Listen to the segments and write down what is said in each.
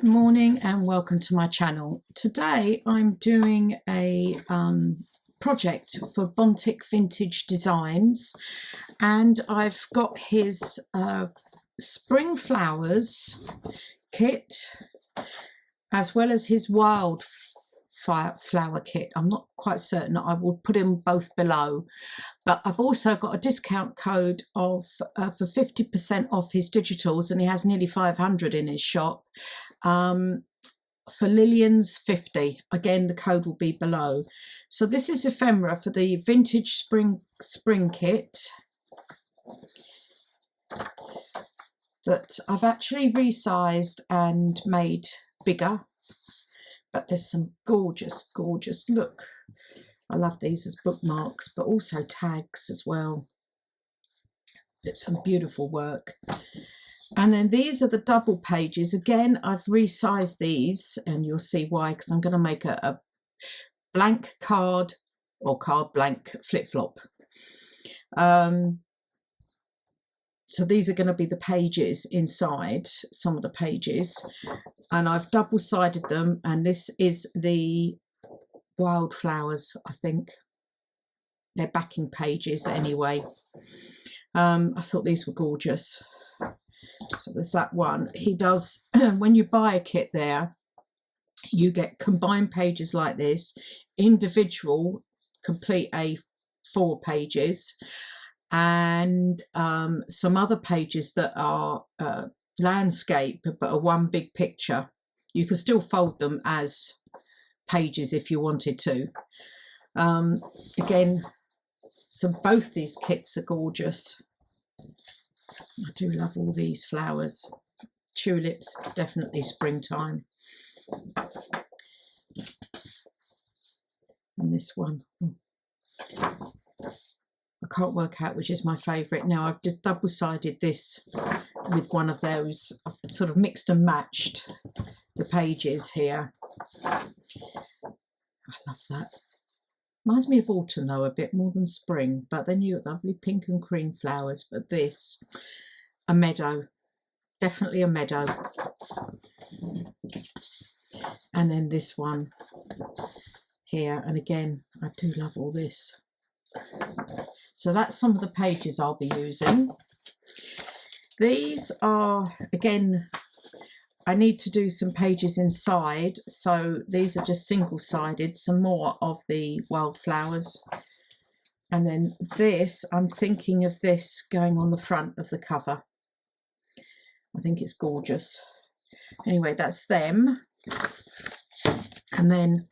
morning and welcome to my channel. Today I'm doing a project for Bontik Vintage Designs, and I've got his spring flowers kit as well as his wildflower kit. I'm not quite certain. I will put them both below, but I've also got a discount code of for 50% off his digitals, and he has nearly 500 in his shop. For Lillian's 50. Again, the code will be below. So this is ephemera for the vintage spring kit that I've actually resized and made bigger, but there's some gorgeous look. I love these as bookmarks, but also tags as well. It's some beautiful work. And then these are the double pages. Again, I've resized these, and you'll see why, because I'm going to make a blank card or card blank flip-flop. So these are going to be the pages inside, some of the pages, and I've double-sided them, and this is the wildflowers, I think. They're backing pages anyway. I thought these were gorgeous. So there's that one. He does, when you buy a kit there, you get combined pages like this, individual complete A4 pages, and some other pages that are landscape but are one big picture. You can still fold them as pages if you wanted to. Again, so both these kits are gorgeous. I do love all these flowers. Tulips, definitely springtime. And this one, I can't work out which is my favourite. Now I've just double-sided this with one of those. I've sort of mixed and matched the pages here. I love that. Reminds me of autumn though, a bit more than spring, but then you got lovely pink and cream flowers. But this, a meadow, definitely a meadow. And then this one here, and again, I do love all this. So that's some of the pages I'll be using. These are, again, I need to do some pages inside, so these are just single-sided, some more of the wildflowers. And then this, I'm thinking of this going on the front of the cover. I think it's gorgeous. Anyway, that's them. And then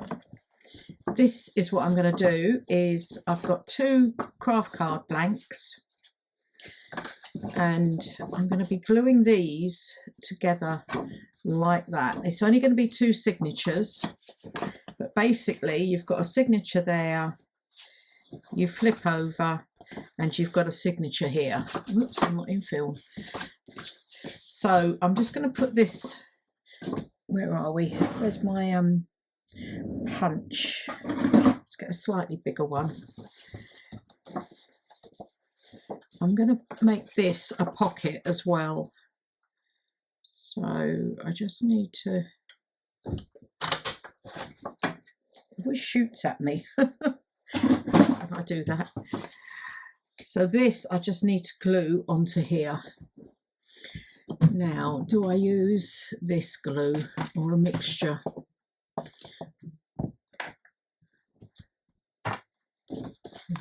this is what I'm going to do, is I've got two craft card blanks, and I'm going to be gluing these together like that. It's only going to be two signatures, but basically you've got a signature there, you flip over, and you've got a signature here. Oops, I'm not in film. So I'm just going to put this, where are we? Where's my punch? Let's get a slightly bigger one. I'm going to make this a pocket as well. So I just need to, it always shoots at me when I do that. So this I just need to glue onto here. Now, do I use this glue or a mixture?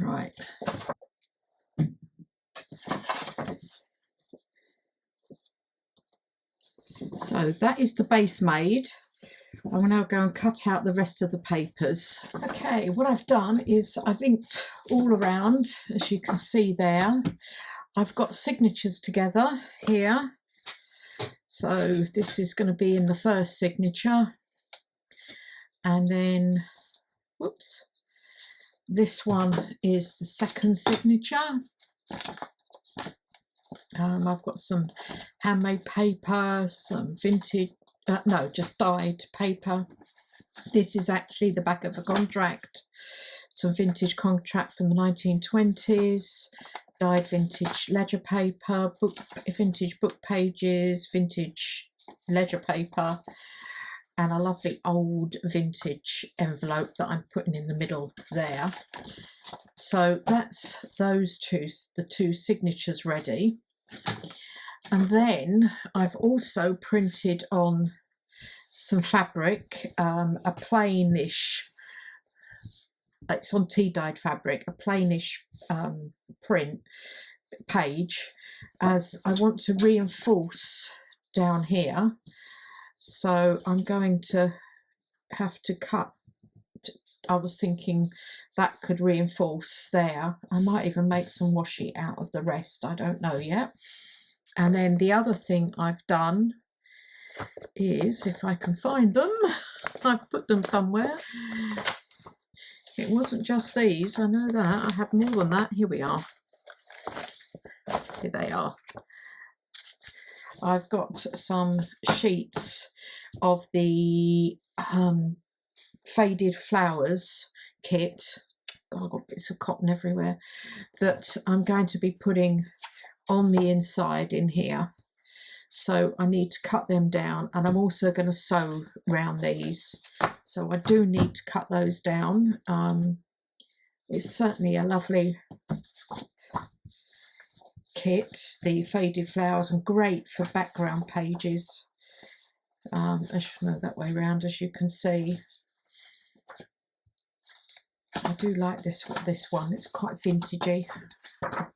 Right. So that is the base made. I will now go and cut out the rest of the papers. Okay, what I've done is I've inked all around, as you can see there. I've got signatures together here. So this is going to be in the first signature. And then, whoops, this one is the second signature. I've got some handmade paper, some vintage, no, just dyed paper. This is actually the back of a contract, some vintage contract from the 1920s, dyed vintage ledger paper, vintage book pages, vintage ledger paper, and a lovely old vintage envelope that I'm putting in the middle there. So that's those two, the two signatures ready. And then I've also printed on some fabric, a plainish, it's on tea dyed fabric, a plainish print page, as I want to reinforce down here. So I'm going to have to cut, I was thinking that could reinforce there. I might even make some washi out of the rest, I don't know yet. And then the other thing I've done is, if I can find them, I've put them somewhere. It wasn't just these, I know that, I have more than that. Here we are. Here they are. I've got some sheets of the Faded Flowers kit. God, I've got bits of cotton everywhere, that I'm going to be putting on the inside in here. So I need to cut them down, and I'm also going to sew around these. So I do need to cut those down. It's certainly a lovely kit, the Faded Flowers, and great for background pages. No, that way around, as you can see. I do like this one. It's quite vintagey,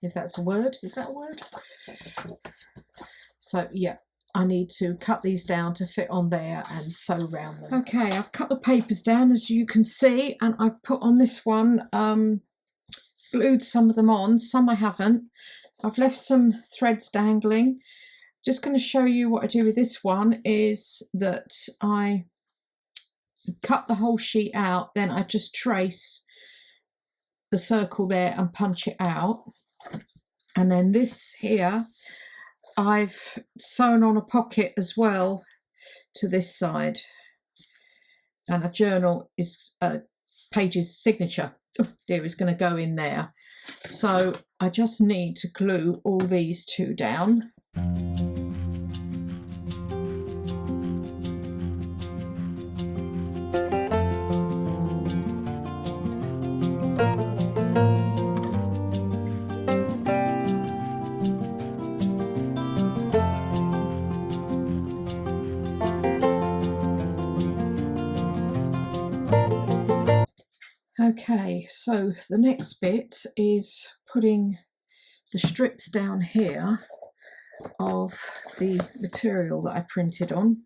if that's a word. Is that a word? So yeah, I need to cut these down to fit on there and sew around them. Okay, I've cut the papers down, as you can see, and I've put on this one, glued some of them on, some I haven't. I've left some threads dangling. Just going to show you what I do with this one is that I cut the whole sheet out, then I just trace the circle there and punch it out. And then this here, I've sewn on a pocket as well to this side, and a journal is Paige's signature, oh dear, is going to go in there. So I just need to glue all these two down. Okay, so the next bit is putting the strips down here of the material that I printed on.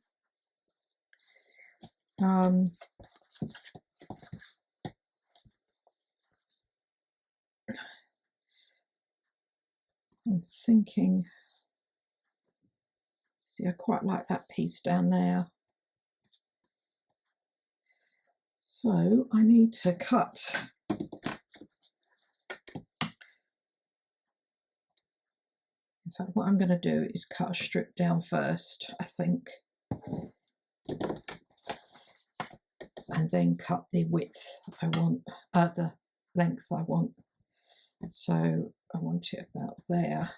I'm thinking, see, I quite like that piece down there. So I need to cut. In fact, what I'm going to do is cut a strip down first, I think, and then cut the width I want, the length I want. So I want it about there.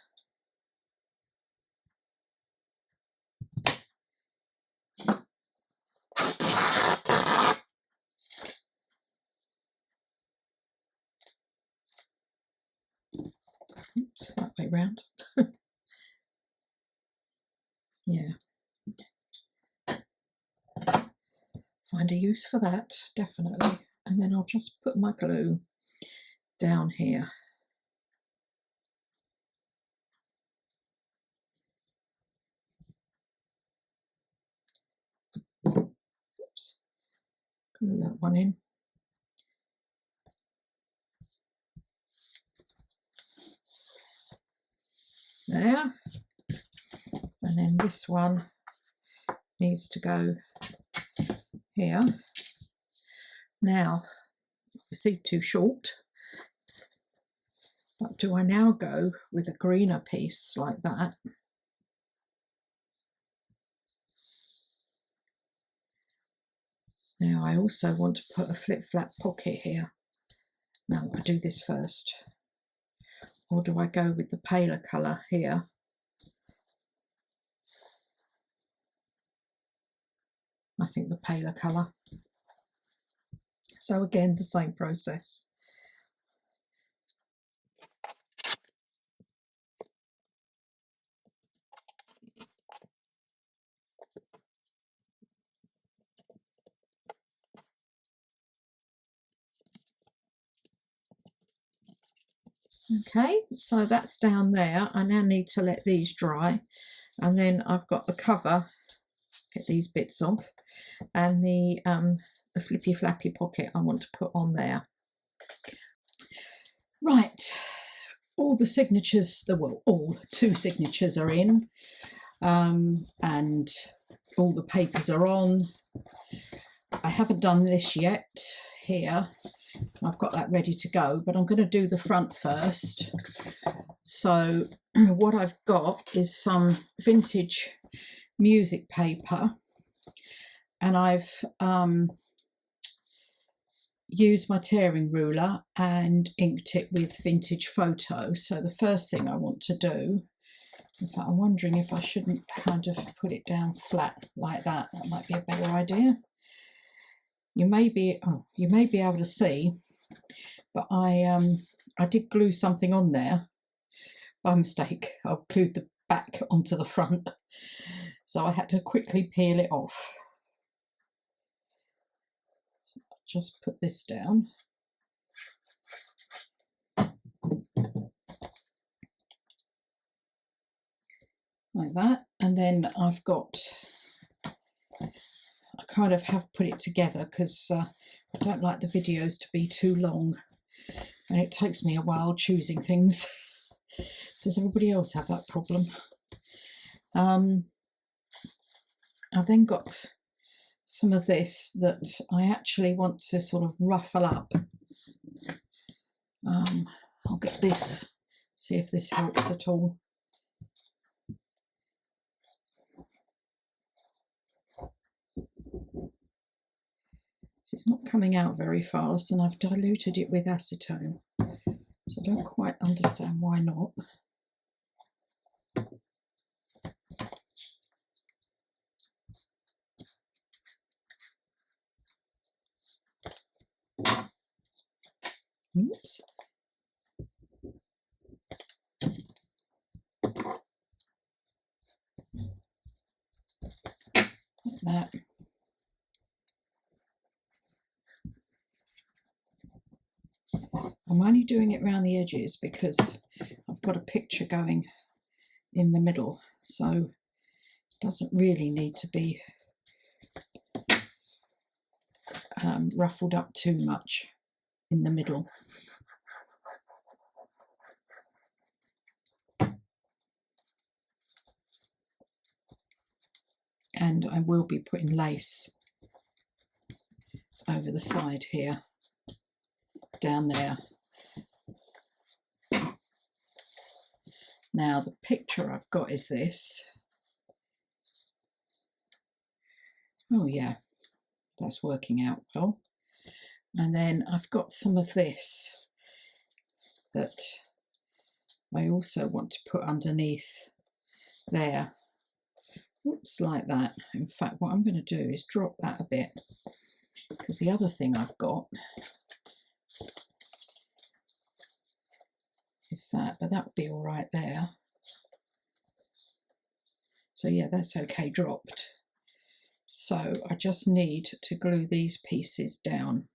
Oops, that way round. Yeah. Find a use for that, definitely. And then I'll just put my glue down here. Oops. Glue that one in. There. And then this one needs to go here. Now, you see, too short. But do I now go with a greener piece like that? Now I also want to put a flip-flap pocket here. Now I do this first. Or do I go with the paler colour here? I think the paler colour. So again, the same process. Okay, so that's down there. I now need to let these dry, and then I've got the cover, get these bits off, and the flippy flappy pocket I want to put on there. Right, all the signatures, all 2 signatures are in, and all the papers are on. I haven't done this yet here. I've got that ready to go, but I'm going to do the front first. So what I've got is some vintage music paper, and I've used my tearing ruler and inked it with vintage photo. So the first thing I want to do, in fact, I'm wondering if I shouldn't kind of put it down flat like that. That might be a better idea. You may be able to see, but I did glue something on there by mistake. I glued the back onto the front, so I had to quickly peel it off. Just put this down. Like that, and then I've got, I kind of have put it together because I don't like the videos to be too long, and it takes me a while choosing things. Does everybody else have that problem? I've then got some of this that I actually want to sort of ruffle up. I'll get this, see if this helps at all. So it's not coming out very fast, and I've diluted it with acetone, so I don't quite understand why not. Oops. Like that. I'm only doing it around the edges because I've got a picture going in the middle, so it doesn't really need to be ruffled up too much in the middle. And I will be putting lace over the side here, down there. Now the picture I've got is this. Oh yeah, that's working out well. And then I've got some of this that I also want to put underneath there. Oops, like that. In fact, what I'm going to do is drop that a bit, because the other thing I've got is that, but that would be all right there. So yeah, that's okay dropped. So I just need to glue these pieces down.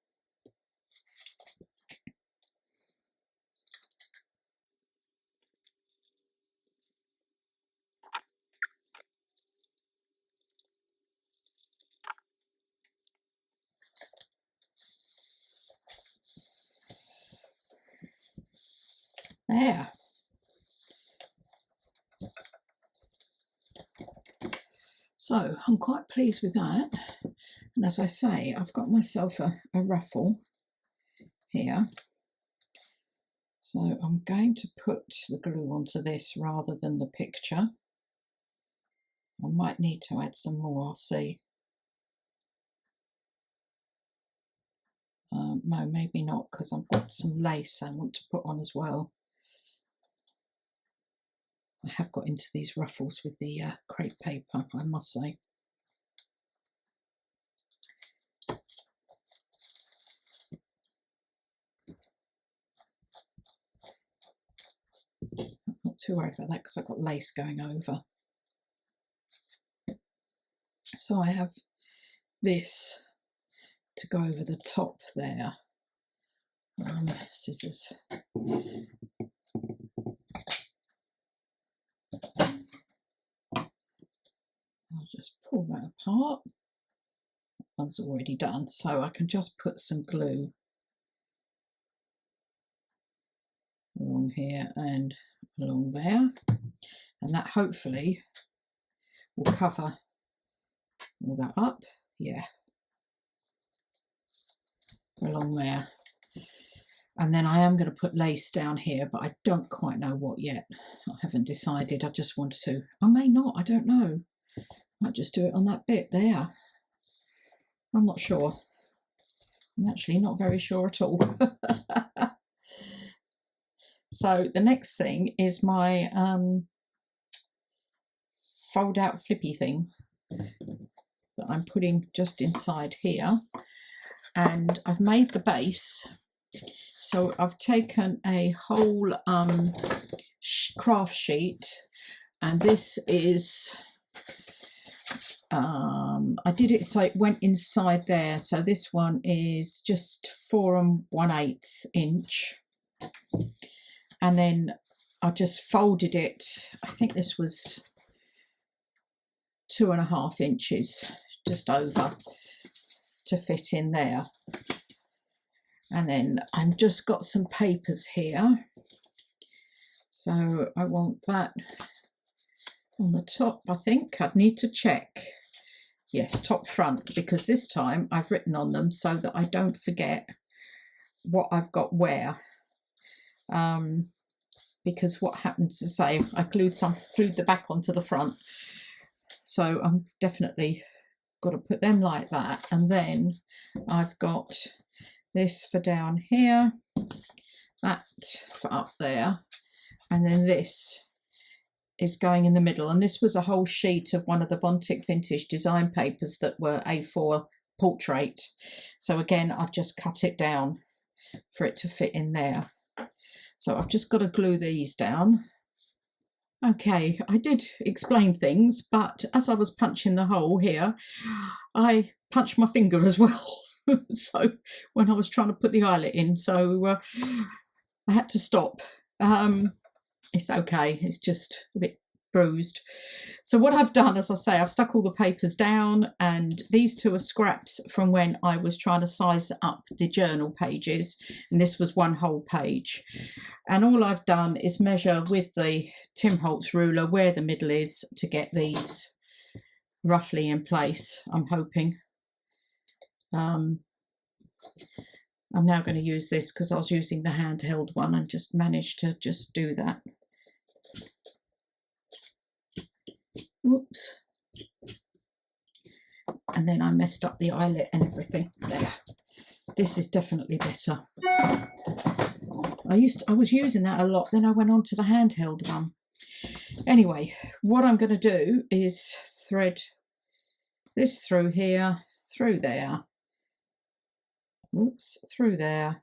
There. So I'm quite pleased with that. And as I say, I've got myself a ruffle here. So I'm going to put the glue onto this rather than the picture. I might need to add some more, I'll see. No, maybe not, because I've got some lace I want to put on as well. I have got into these ruffles with the crepe paper, I must say. too worried about that because I've got lace going over. So I have this to go over the top there. Scissors. I'll just pull that apart. That one's already done, so I can just put some glue along here and along there, and that hopefully will cover all that up. Yeah, along there. And then I am going to put lace down here, but I don't quite know what yet. I haven't decided. I just wanted to. I may not. I don't know. I might just do it on that bit there. I'm not sure. I'm actually not very sure at all. So the next thing is my fold out flippy thing that I'm putting just inside here. And I've made the base. So I've taken a whole craft sheet, and this is, I did it so it went inside there. So this one is just 4 1/8 inch. And then I just folded it. I think this was 2.5 inches, just over, to fit in there. And then I've just got some papers here. So I want that on the top, I think. I'd need to check. Yes, top front, because this time I've written on them so that I don't forget what I've got where. Because what happens to say, I glued the back onto the front. So I'm definitely got to put them like that. And then I've got this for down here, that for up there, and then this is going in the middle. And this was a whole sheet of one of the Bontik Vintage Design papers that were A4 portrait. So again, I've just cut it down for it to fit in there. So I've just got to glue these down. Okay, I did explain things, but as I was punching the hole here, I punched my finger as well. So when I was trying to put the eyelet in, so I had to stop. It's okay, it's just a bit bruised. So what I've done, as I say, I've stuck all the papers down, and these two are scraps from when I was trying to size up the journal pages, and this was one whole page. And all I've done is measure with the Tim Holtz ruler where the middle is to get these roughly in place, I'm hoping. I'm now going to use this because I was using the handheld one and just managed to just do that. Whoops. And then I messed up the eyelet and everything. There. This is definitely better. I was using that a lot, then I went on to the handheld one. Anyway, what I'm going to do is thread this through here, through there. Whoops, through there,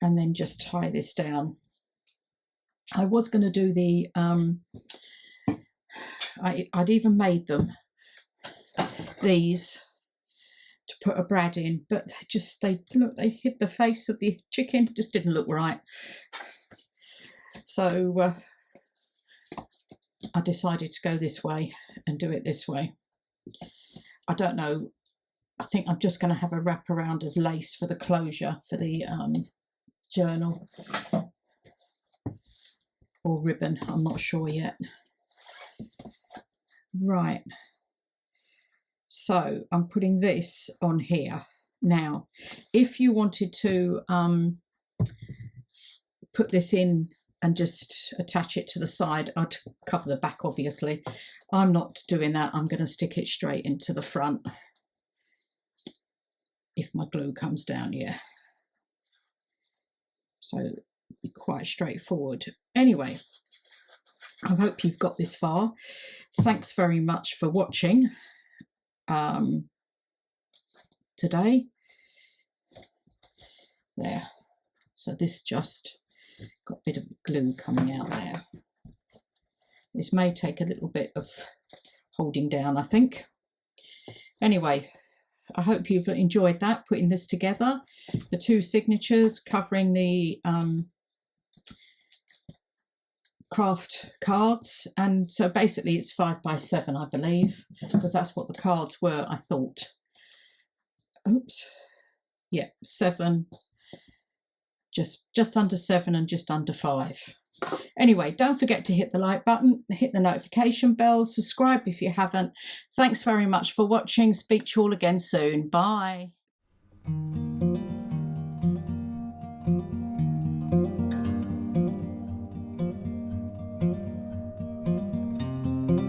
and then just tie this down. I was going to do the I'd even made them these to put a brad in, but they hid the face of the chicken, just didn't look right. So I decided to go this way and do it this way. I don't know. I think I'm just going to have a wraparound of lace for the closure for the journal, or ribbon, I'm not sure yet. Right, so I'm putting this on here. Now, if you wanted to put this in and just attach it to the side, I'd cover the back, obviously. I'm not doing that. I'm going to stick it straight into the front. If my glue comes down, yeah. So be quite straightforward. Anyway, I hope you've got this far. Thanks very much for watching today. There. So this just Got a bit of glue coming out there. This may take a little bit of holding down, I think. Anyway, I hope you've enjoyed that, putting this together. The 2 signatures covering the craft cards, and so basically it's 5 by 7, I believe, because that's what the cards were, I thought. Oops. Yeah, 7, just under 7 and just under 5. Anyway, don't forget to hit the like button, hit the notification bell, subscribe if you haven't. Thanks very much for watching. Speak to you all again soon. Bye.